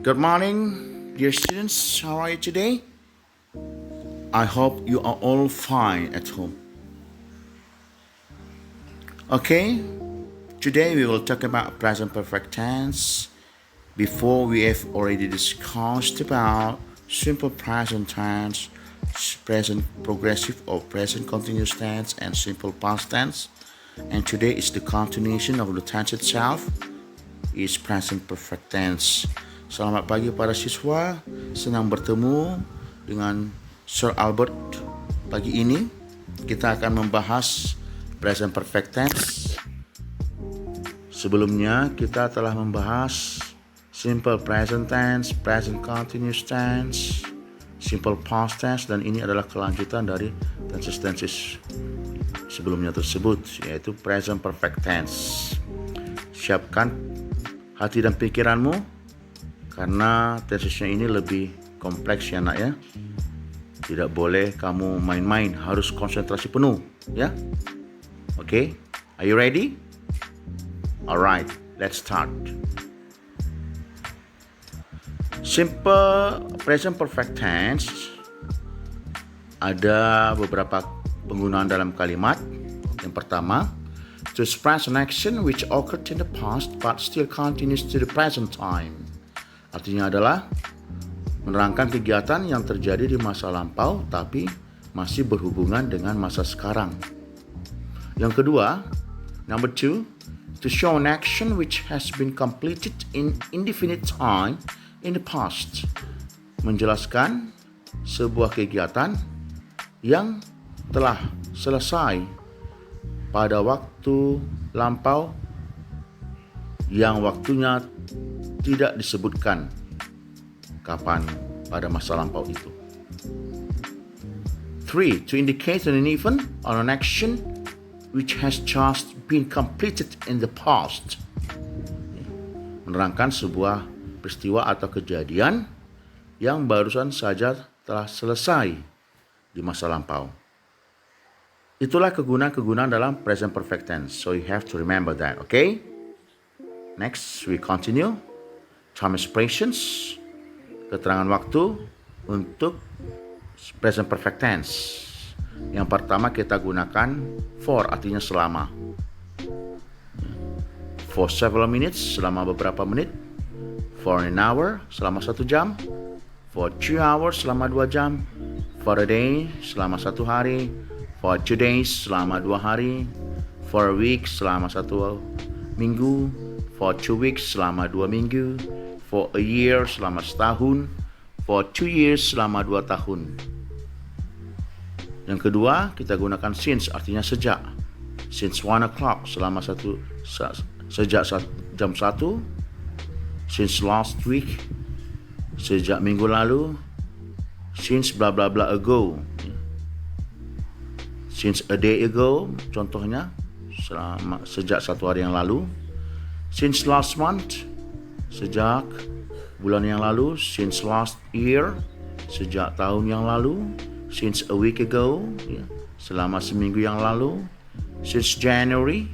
Good morning, dear students. How are you today? I hope you are all fine at home. Okay, today we will talk about present perfect tense. Before we have already discussed about simple present tense, present progressive or present continuous tense, and simple past tense. And today is the continuation of the tense itself, is present perfect tense. Selamat pagi para siswa, senang bertemu dengan Sir Albert pagi ini. Kita akan membahas present perfect tense. Sebelumnya kita telah membahas simple present tense, present continuous tense, simple past tense, dan ini adalah kelanjutan dari tenses sebelumnya tersebut, yaitu present perfect tense. Siapkan hati dan pikiranmu karena tensesnya ini lebih kompleks ya nak ya. Tidak boleh kamu main-main, harus konsentrasi penuh ya. Okay, are you ready? Alright, let's start. Simple present perfect tense ada beberapa penggunaan dalam kalimat. Yang pertama, to express an action which occurred in the past but still continues to the present time. Artinya adalah menerangkan kegiatan yang terjadi di masa lampau tapi masih berhubungan dengan masa sekarang. Yang kedua, number 2, to show an action which has been completed in indefinite time in the past. Menjelaskan sebuah kegiatan yang telah selesai pada waktu lampau yang waktunya tidak disebutkan kapan pada masa lampau itu. 3. To indicate an event or an action which has just been completed in the past. Menerangkan sebuah peristiwa atau kejadian yang barusan saja telah selesai di masa lampau. Itulah kegunaan-kegunaan dalam present perfect tense. So you have to remember that, okay? Next, we continue. Time expressions, keterangan waktu untuk present perfect tense. Yang pertama kita gunakan for, artinya selama. For several minutes, selama beberapa menit. For an hour, selama 1 jam. For 2 hours, selama 2 jam. For a day, selama 1 hari. For 2 days, selama 2 hari. For a week, selama 1 minggu. For 2 weeks, selama 2 minggu. For a year, selama setahun. For 2 years, selama 2 tahun. Yang kedua, kita gunakan since, artinya sejak. Since 1 o'clock, selama sejak jam 1. Since last week, sejak minggu lalu. Since bla bla bla ago. Since a day ago, contohnya sejak 1 hari yang lalu. Since last month, sejak bulan yang lalu. Since last year, sejak tahun yang lalu. Since a week ago, selama seminggu yang lalu. Since January,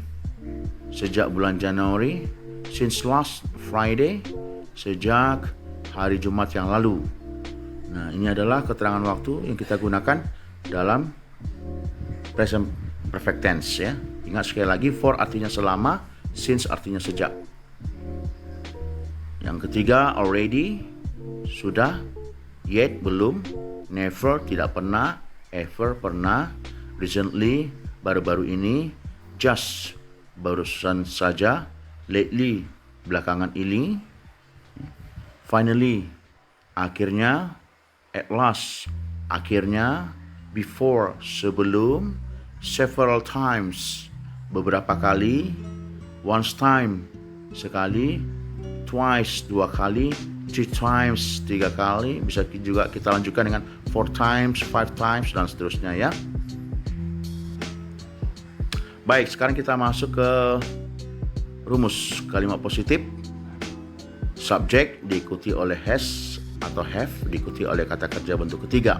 sejak bulan Januari. Since last Friday, sejak hari Jumat yang lalu. Nah, ini adalah keterangan waktu yang kita gunakan dalam present perfect tense ya. Ingat sekali lagi, for artinya selama, since artinya sejak. Yang ketiga, already, sudah, yet, belum, never, tidak pernah, ever, pernah, recently, baru-baru ini, just, barusan saja, lately, belakangan ini, finally, akhirnya, at last, akhirnya, before, sebelum, several times, beberapa kali, once time, sekali, twice, 2 kali, 3 times, 3 kali. Bisa juga kita lanjutkan dengan 4 times, 5 times, dan seterusnya ya. Baik, sekarang kita masuk ke rumus kalimat positif. Subjek diikuti oleh has atau have, diikuti oleh kata kerja bentuk ketiga.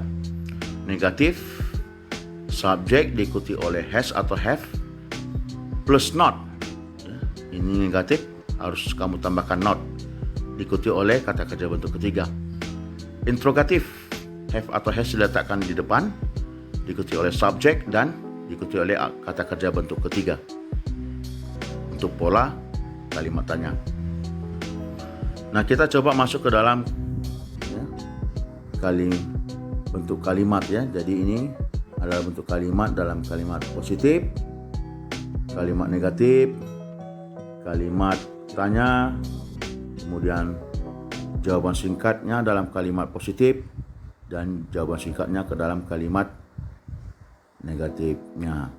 Negatif, subjek diikuti oleh has atau have plus not. Ini negatif, harus kamu tambahkan not. diikuti oleh kata kerja bentuk ketiga. Interrogatif, have atau has diletakkan di depan, diikuti oleh subjek dan diikuti oleh kata kerja bentuk ketiga. Untuk pola kalimat tanya. Nah, kita coba masuk ke dalam bentuk kalimat ya. Jadi ini adalah bentuk kalimat dalam kalimat positif, kalimat negatif, kalimat tanya, kemudian jawaban singkatnya dalam kalimat positif dan jawaban singkatnya ke dalam kalimat negatifnya.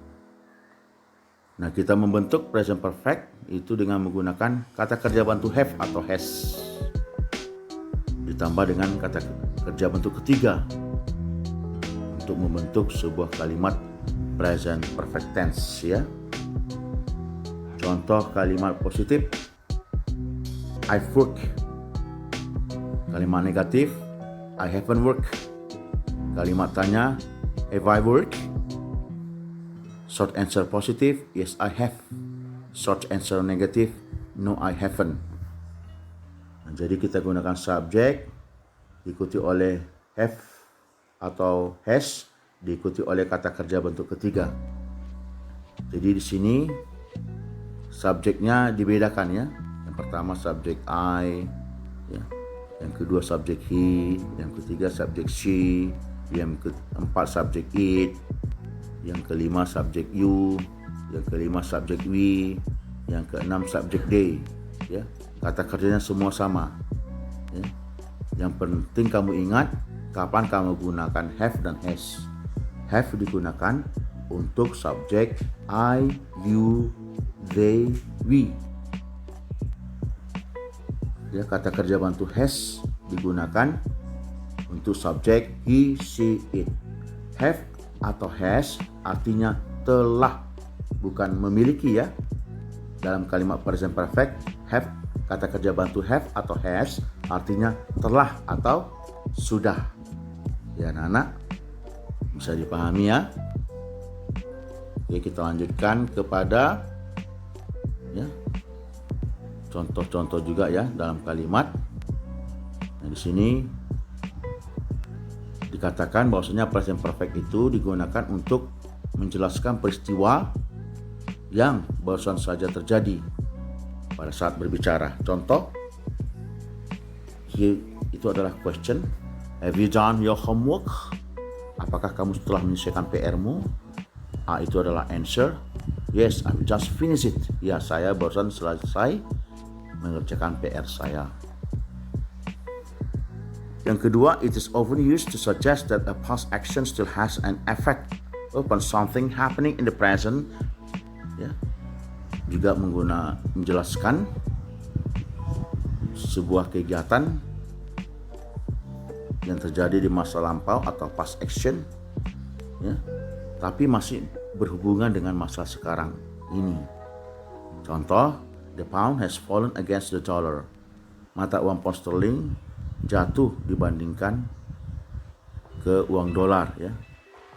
Nah, kita membentuk present perfect itu dengan menggunakan kata kerja bantu have atau has ditambah dengan kata kerja bentuk ketiga untuk membentuk sebuah kalimat present perfect tense ya. Contoh kalimat positif, I've worked. Kalimat negatif, I haven't worked. Kalimat tanya, have I worked? Short answer positif, yes I have. Short answer negatif, no I haven't. Nah, jadi kita gunakan subjek diikuti oleh have atau has, diikuti oleh kata kerja bentuk ketiga. Jadi di sini subjeknya dibedakan ya. Yang pertama subjek I, ya. Yang kedua subjek he, yang ketiga subjek she, yang keempat subjek it, yang kelima subjek you, yang kelima subjek we, yang keenam subjek they. Ya, kata kerjanya semua sama. Ya. Yang penting kamu ingat kapan kamu gunakan have dan has. Have digunakan untuk subjek I, you, they, we. Ya, kata kerja bantu has digunakan untuk subjek he, she, it. Have atau has artinya telah, bukan memiliki ya. Dalam kalimat present perfect, have, kata kerja bantu have atau has artinya telah atau sudah. Ya anak-anak, bisa dipahami ya. Oke, kita lanjutkan kepada ya contoh-contoh juga ya dalam kalimat. Nah, di sini dikatakan bahwasanya present perfect itu digunakan untuk menjelaskan peristiwa yang barusan saja terjadi pada saat berbicara. Contoh, itu adalah question. Have you done your homework? Apakah kamu telah menyelesaikan PR-mu? A itu adalah answer. Yes, I just finished it. Ya, saya barusan selesai mengerjakan PR saya. Yang kedua, it is often used to suggest that a past action still has an effect upon something happening in the present. Ya, juga menjelaskan sebuah kegiatan yang terjadi di masa lampau atau past action, ya, tapi masih berhubungan dengan masa sekarang ini. Contoh, the pound has fallen against the dollar. Mata uang pound sterling jatuh dibandingkan ke uang dolar ya.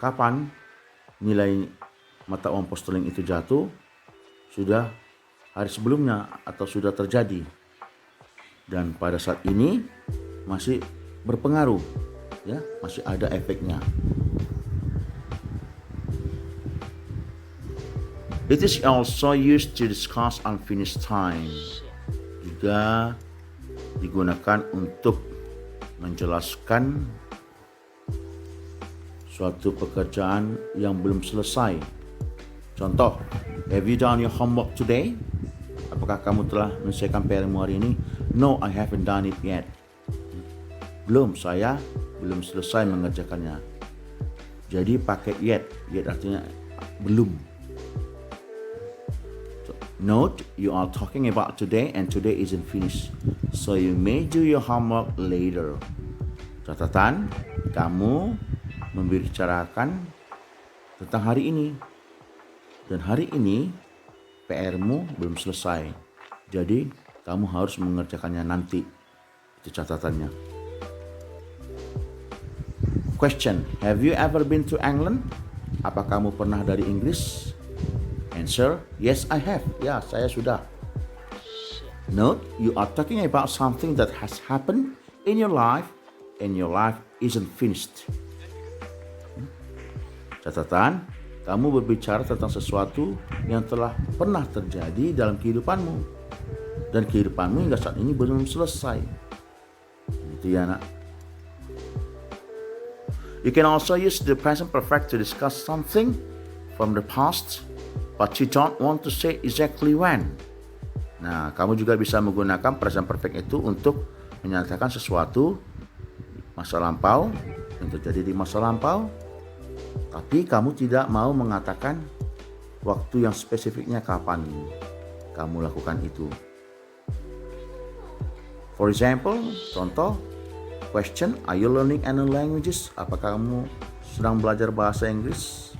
Kapan nilai mata uang pound sterling itu jatuh? Sudah hari sebelumnya atau sudah terjadi. Dan pada saat ini masih berpengaruh ya, masih ada efeknya. It is also used to discuss unfinished time. Juga digunakan untuk menjelaskan suatu pekerjaan yang belum selesai. Contoh, have you done your homework today? Apakah kamu telah menyelesaikan PR-mu hari ini? No, I haven't done it yet. Belum, saya belum selesai mengerjakannya. Jadi pakai yet. Yet artinya belum. Note, you are talking about today and today isn't finished. So you may do your homework later. Catatan, kamu membicarakan tentang hari ini. Dan hari ini PR-mu belum selesai. Jadi kamu harus mengerjakannya nanti. Itu catatannya. Question, have you ever been to England? Apa kamu pernah dari Inggris? Answer, yes I have. Ya, saya sudah. Note, you are talking about something that has happened in your life and your life isn't finished. Catatan, kamu berbicara tentang sesuatu yang telah pernah terjadi dalam kehidupanmu. Dan kehidupanmu hingga saat ini belum selesai. Itu ya, nak. You can also use the present perfect to discuss something from the past, but you don't want to say exactly when. Nah, kamu juga bisa menggunakan present perfect itu untuk menyatakan sesuatu masa lampau yang terjadi di masa lampau, tapi kamu tidak mau mengatakan waktu yang spesifiknya kapan kamu lakukan itu. For example, contoh, question, are you learning any languages? Apakah kamu sedang belajar bahasa Inggris?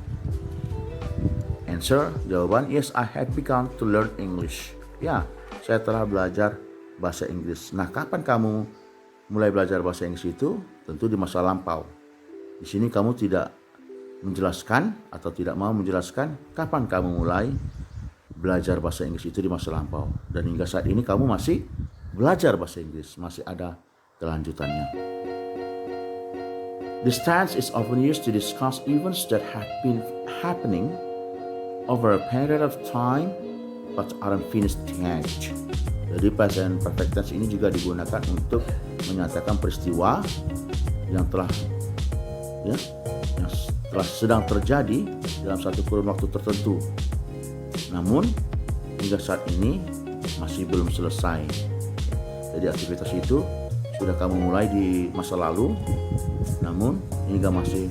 Answer, jawaban, yes, I have begun to learn English. Ya, saya telah belajar bahasa Inggris. Nah, kapan kamu mulai belajar bahasa Inggris itu? Tentu di masa lampau. Di sini kamu tidak menjelaskan atau tidak mau menjelaskan kapan kamu mulai belajar bahasa Inggris itu di masa lampau. Dan hingga saat ini kamu masih belajar bahasa Inggris, masih ada kelanjutannya. This tense is often used to discuss events that have been happening over a period of time but aren't finished yet. Jadi present perfect tense ini juga digunakan untuk menyatakan peristiwa yang telah sedang terjadi dalam satu kurun waktu tertentu. Namun hingga saat ini masih belum selesai. Jadi aktivitas itu sudah kamu mulai di masa lalu, namun hingga masih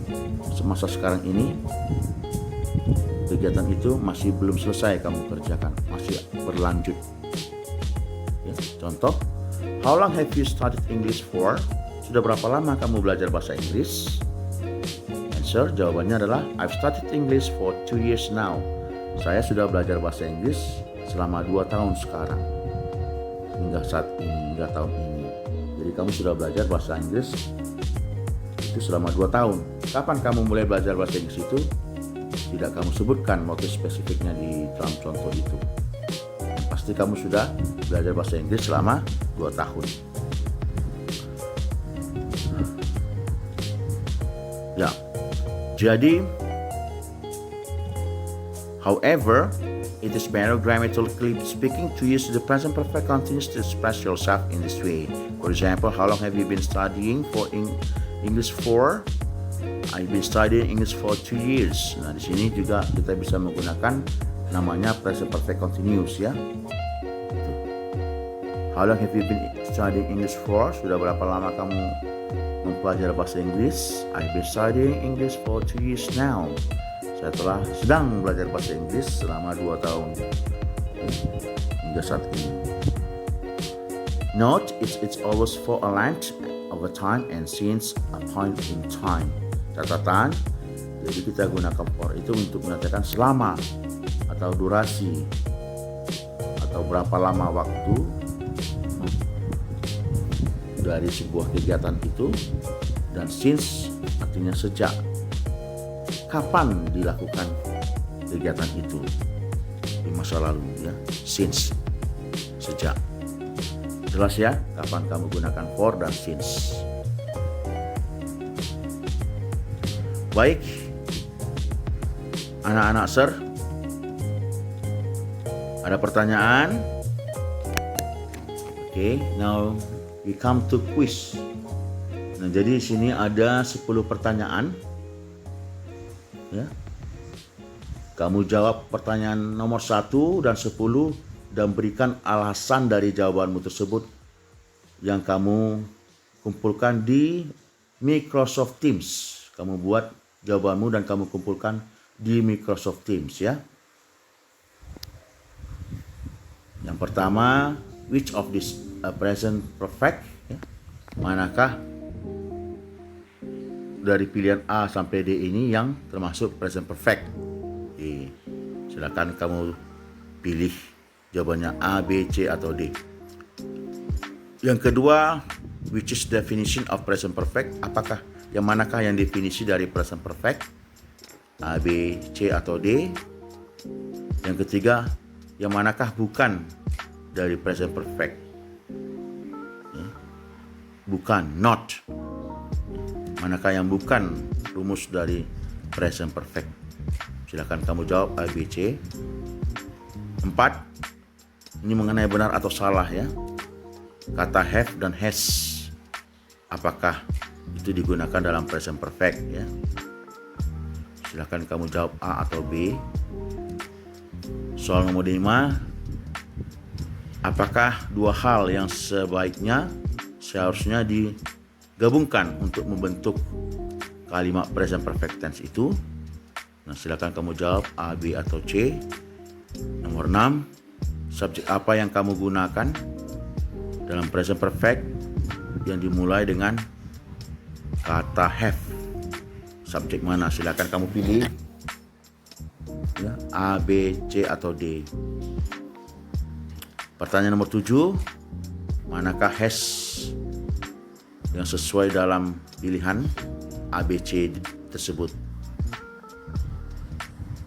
semasa sekarang ini kegiatan itu masih belum selesai kamu kerjakan, masih berlanjut. Ya, contoh, how long have you studied English for? Sudah berapa lama kamu belajar bahasa Inggris? Answer, jawabannya adalah I've studied English for 2 years now. Saya sudah belajar bahasa Inggris selama 2 tahun sekarang. Hingga saat ini, hingga tahun ini. Jadi kamu sudah belajar bahasa Inggris itu selama 2 tahun. Kapan kamu mulai belajar bahasa Inggris itu? Tidak kamu sebutkan waktu spesifiknya di dalam contoh itu. Pasti kamu sudah belajar bahasa Inggris selama 2 tahun. Ya, jadi however, it is better grammatically speaking to use the present perfect continuous to express yourself in this way. For example, how long have you been studying for English for? I've been studying English for 2 years. Nah, di sini juga kita bisa menggunakan namanya present perfect continuous ya. How long have you been studying English for? Sudah berapa lama kamu mempelajari bahasa Inggris? I've been studying English for 2 years now. Saya sedang belajar bahasa Inggris selama 2 tahun hingga saat ini. Note, it's always for a length of a time and since a point in time. Catatan, jadi kita gunakan for itu untuk menyatakan selama atau durasi atau berapa lama waktu dari sebuah kegiatan itu, dan since artinya sejak. Kapan dilakukan kegiatan itu di masa lalu ya, since, sejak. Jelas ya, kapan kamu gunakan for dan since. Baik, anak-anak sir, ada pertanyaan? Oke, now we come to quiz. Nah, jadi di sini ada 10 pertanyaan. Ya. Kamu jawab pertanyaan nomor 1 dan 10 dan berikan alasan dari jawabanmu tersebut yang kamu kumpulkan di Microsoft Teams. Kamu buat jawabanmu dan kamu kumpulkan di Microsoft Teams ya. Yang pertama, which of this present perfect? Ya. Manakah dari pilihan A sampai D ini yang termasuk present perfect? Silakan kamu pilih jawabannya A, B, C atau D. Yang kedua, which is definition of present perfect? Yang manakah yang definisi dari present perfect? A, B, C atau D? Yang ketiga, yang manakah bukan dari present perfect. Ya. Bukan, not. Manakah yang bukan rumus dari present perfect? Silakan kamu jawab A, B, C. 4. Ini mengenai benar atau salah ya. Kata have dan has, apakah itu digunakan dalam present perfect ya? Silakan kamu jawab A atau B. Soal nomor 5. Apakah dua hal yang seharusnya digabungkan untuk membentuk kalimat present perfect tense itu? Nah, silakan kamu jawab A, B atau C. Nomor 6. Subjek apa yang kamu gunakan dalam present perfect yang dimulai dengan kata have? Subjek mana? Silakan kamu pilih ya, A, B, C atau D. Pertanyaan nomor 7. Manakah has yang sesuai dalam pilihan A, B, C tersebut?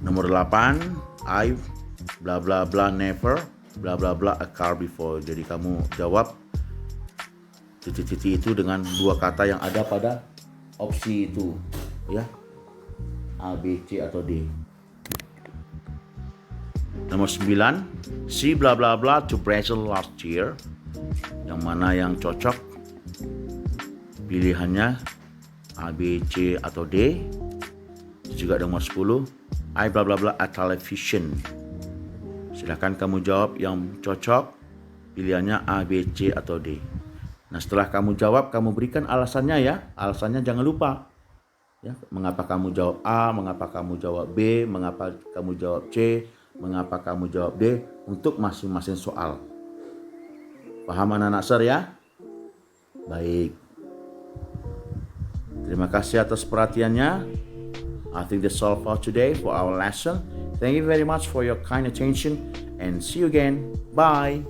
Nomor 8. I bla bla bla never bla bla bla a car before. Jadi kamu jawab titik-titik itu dengan dua kata yang ada pada opsi itu ya, A, B, C atau D. Nomor 9. She bla bla bla to Brazil last year. Yang mana yang cocok? Pilihannya A, B, C atau D. Juga nomor 10. I bla bla bla a television. Silakan kamu jawab yang cocok. Pilihannya A, B, C atau D. Nah, setelah kamu jawab, kamu berikan alasannya ya. Alasannya jangan lupa. Ya, mengapa kamu jawab A, mengapa kamu jawab B, mengapa kamu jawab C, mengapa kamu jawab D untuk masing-masing soal. Paham anak-anak sir ya? Baik. Terima kasih atas perhatiannya. I think that's all for today for our lesson. Thank you very much for your kind attention and see you again. Bye.